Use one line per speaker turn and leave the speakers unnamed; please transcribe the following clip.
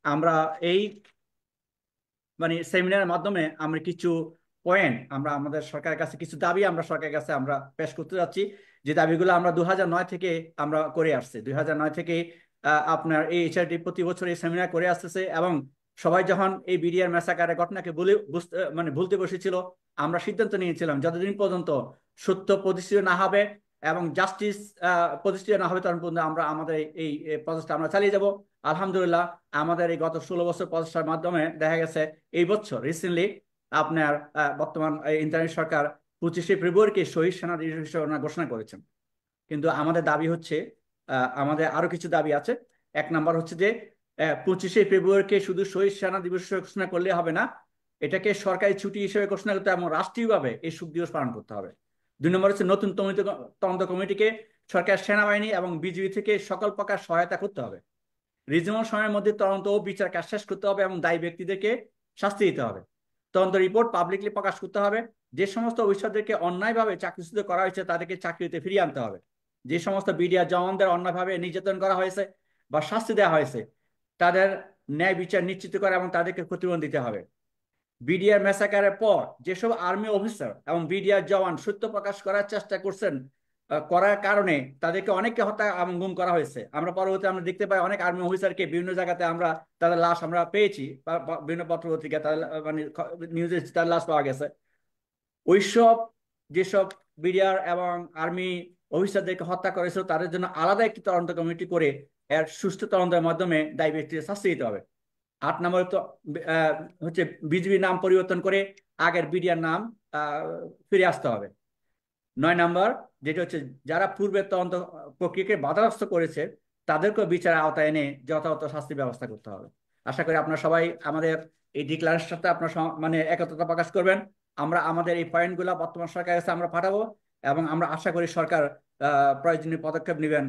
আমরা এই সেমিনারের মাধ্যমে আমরা কিছু পয়েন্ট আমরা আমাদের সরকারের কাছে কিছু দাবি আমরা সরকারের কাছে আমরা পেশ করতে যাচ্ছি। যে দাবিগুলো আমরা 2009 থেকে আমরা করে আসছি। 2009 থেকে আপনার এই এইচআরডি প্রতি বছর এই সেমিনার করে আসতেছে, এবং সবাই যখন এই বিডিআর ম্যাসাকারের ঘটনাকে ভুলতে বসেছিল, আমরা সিদ্ধান্ত নিয়েছিলাম যতদিন পর্যন্ত সত্য প্রতিষ্ঠিত না হবে এবং জাস্টিস প্রতিষ্ঠিত না হবে ততদিন পর্যন্ত আমরা আমাদের এই প্রচেষ্টা আমরা চালিয়ে যাব। আলহামদুলিল্লাহ, আমাদের এই গত 16 বছর প্রচেষ্টার মাধ্যমে দেখা গেছে এই বছর রিসেন্টলি আপনার বর্তমান ইন্টারনেট সরকার 25শে ফেব্রুয়ারিকে শহীদ সেনা দিবস হিসেবে ঘোষণা করেছেন। কিন্তু আমাদের দাবি হচ্ছে, আমাদের আরো কিছু দাবি আছে। এক নাম্বার হচ্ছে যে 25শে ফেব্রুয়ারিকে শুধু শহীদ সেনা দিবস হিসেবে ঘোষণা করলে হবে না, এটাকে সরকারি ছুটি হিসেবে ঘোষণা করতে হবে এবং রাষ্ট্রীয়ভাবে এই শোক দিবস পালন করতে হবে। 2 নম্বর হচ্ছে নতুন তদন্ত কমিটিকে সরকার, সেনাবাহিনী এবং বিজিবি থেকে সকল প্রকার সহায়তা করতে হবে। রিজনাল সময়ের মধ্যে তদন্ত ও বিচার কাজ শেষ করতে হবে এবং দায়ী ব্যক্তিদেরকে শাস্তি দিতে হবে। তদন্ত রিপোর্ট পাবলিকলি প্রকাশ করতে হবে। যে সমস্ত অফিসারদেরকে অন্যায়ভাবে চাকরিচ্যুত করা হয়েছে তাদেরকে চাকরিতে ফিরিয়ে আনতে হবে। যে সমস্ত বিডিআর জওয়ানদের অন্যায়ভাবে নির্যাতন করা হয়েছে বা শাস্তি দেওয়া হয়েছে তাদের ন্যায় বিচার নিশ্চিত করা এবং তাদেরকে ক্ষতিপূরণ দিতে হবে। বিডিআর ম্যাসাকারের পর যেসব আর্মি অফিসার এবং বিডিআর জওয়ান সত্য প্রকাশ করার চেষ্টা করছেন, করার কারণে তাদেরকে অনেককে হত্যা এবং গুম করা হয়েছে। আমরা পরবর্তী আমরা দেখতে পাই অনেক আর্মি অফিসারকে বিভিন্ন জায়গাতে আমরা তাদের লাশ আমরা পেয়েছি, বিভিন্ন পত্র পত্রিকায় তাদের নিউজে তার লাশ পাওয়া গেছে। ওইসব যেসব বিডিআর এবং আর্মি অফিসারদেরকে হত্যা করেছিল তাদের জন্য আলাদা একটি তদন্ত কমিটি করে এর সুষ্ঠু তদন্তের মাধ্যমে দায়ী ব্যক্তিদের শাস্তি দিতে হবে। 8 নম্বর তো আহ, হচ্ছে বিজিবি নাম পরিবর্তন করে আগের বিডিআর নাম আহ, ফিরে আসতে হবে। 9 নম্বর যেটা হচ্ছে যারা পূর্বের তদন্ত প্রক্রিয়াকে বাধাগ্রস্ত করেছে তাদেরকে বিচারের আওতায় এনে যথাযথ শাস্তি ব্যবস্থা করতে হবে। আশা করি আপনারা সবাই আমাদের এই ডিক্লারেশনটা আপনার একত্রতা প্রকাশ করবেন। আমরা আমাদের এই পয়েন্টগুলো বর্তমান সরকারের কাছে আমরা পাঠাবো এবং আমরা আশা করি সরকার প্রয়োজনীয় পদক্ষেপ নেবেন।